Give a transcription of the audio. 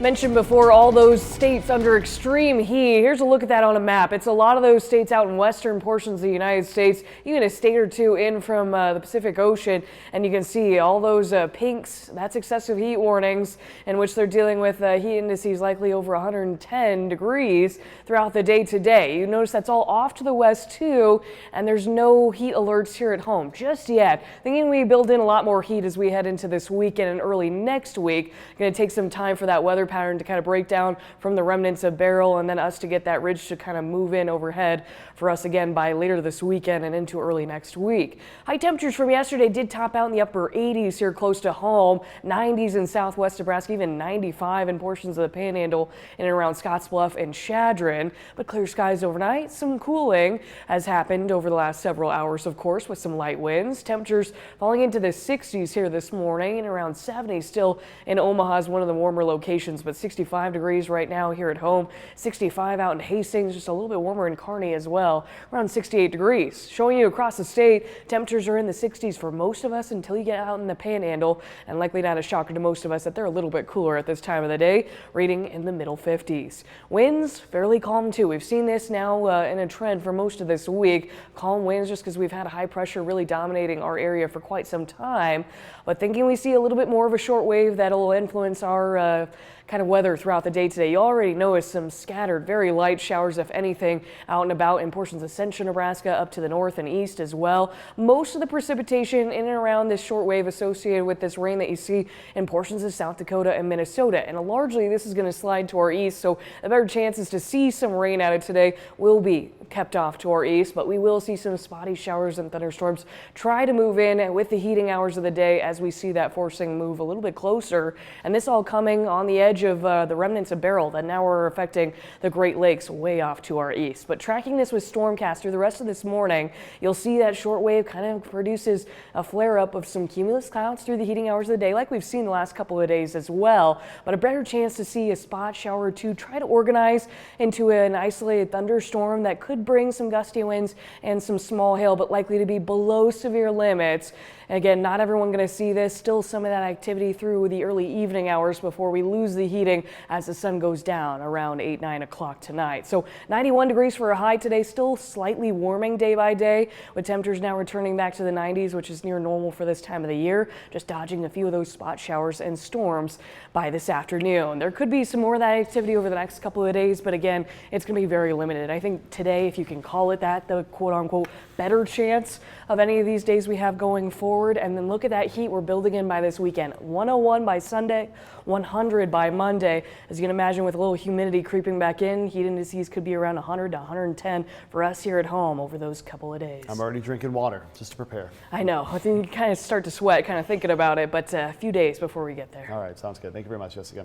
Mentioned before, all those states under extreme heat. Here's a look at that on a map. It's a lot of those states out in western portions of the United States, even a state or two in from the Pacific Ocean, and you can see all those pinks. That's excessive heat warnings in which they're dealing with heat indices likely over 110 degrees throughout the day today. You notice that's all off to the west too, and there's no heat alerts here at home just yet. Thinking we build in a lot more heat as we head into this weekend and early next week. Going to take some time for that weather pattern to kind of break down from the remnants of Beryl and then us to get that ridge to kind of move in overhead for us again by later this weekend and into early next week. High temperatures from yesterday did top out in the upper 80s here close to home, 90s in southwest Nebraska, even 95 in portions of the Panhandle in and around Scottsbluff and Chadron. But clear skies overnight, some cooling has happened over the last several hours, of course, with some light winds. Temperatures falling into the 60s here this morning and around 70 still in Omaha is one of the warmer locations, but 65 degrees right now here at home, 65 out in Hastings, just a little bit warmer in Kearney as well, around 68 degrees. Showing you across the state, temperatures are in the 60s for most of us until you get out in the Panhandle, and likely not a shocker to most of us that they're a little bit cooler at this time of the day, reading in the middle 50s. Winds fairly calm too. We've seen this now in a trend for most of this week. Calm winds just because we've had high pressure really dominating our area for quite some time, but thinking we see a little bit more of a short wave that'll influence our kind of weather throughout the day today. You already noticed some scattered, very light showers, if anything, out and about in portions of central Nebraska up to the north and east as well. Most of the precipitation in and around this short wave associated with this rain that you see in portions of South Dakota and Minnesota. And largely this is going to slide to our east, so the better chances to see some rain out of today will be kept off to our east, but we will see some spotty showers and thunderstorms try to move in with the heating hours of the day as we see that forcing move a little bit closer. And this all coming on the edge of the remnants of Beryl that now are affecting the Great Lakes way off to our east. But tracking this with Stormcast through the rest of this morning, you'll see that short wave kind of produces a flare up of some cumulus clouds through the heating hours of the day like we've seen the last couple of days as well, but a better chance to see a spot shower or two try to organize into an isolated thunderstorm that could bring some gusty winds and some small hail, but likely to be below severe limits. Again, not everyone going to see this. Still some of that activity through the early evening hours before we lose the heating as the sun goes down around 8-9 o'clock tonight. So 91 degrees for a high today, still slightly warming day by day with temperatures now returning back to the 90s, which is near normal for this time of the year. Just dodging a few of those spot showers and storms by this afternoon. There could be some more of that activity over the next couple of days, but again, it's going to be very limited. I think today, if you can call it that, the quote unquote better chance of any of these days we have going forward. And then look at that heat we're building in by this weekend. 101 by Sunday, 100 by Monday. As you can imagine, with a little humidity creeping back in, heat indices could be around 100 to 110 for us here at home over those couple of days. I'm already drinking water just to prepare. I know. I think you kind of start to sweat kind of thinking about it, but a few days before we get there. All right, sounds good. Thank you very much, Jessica.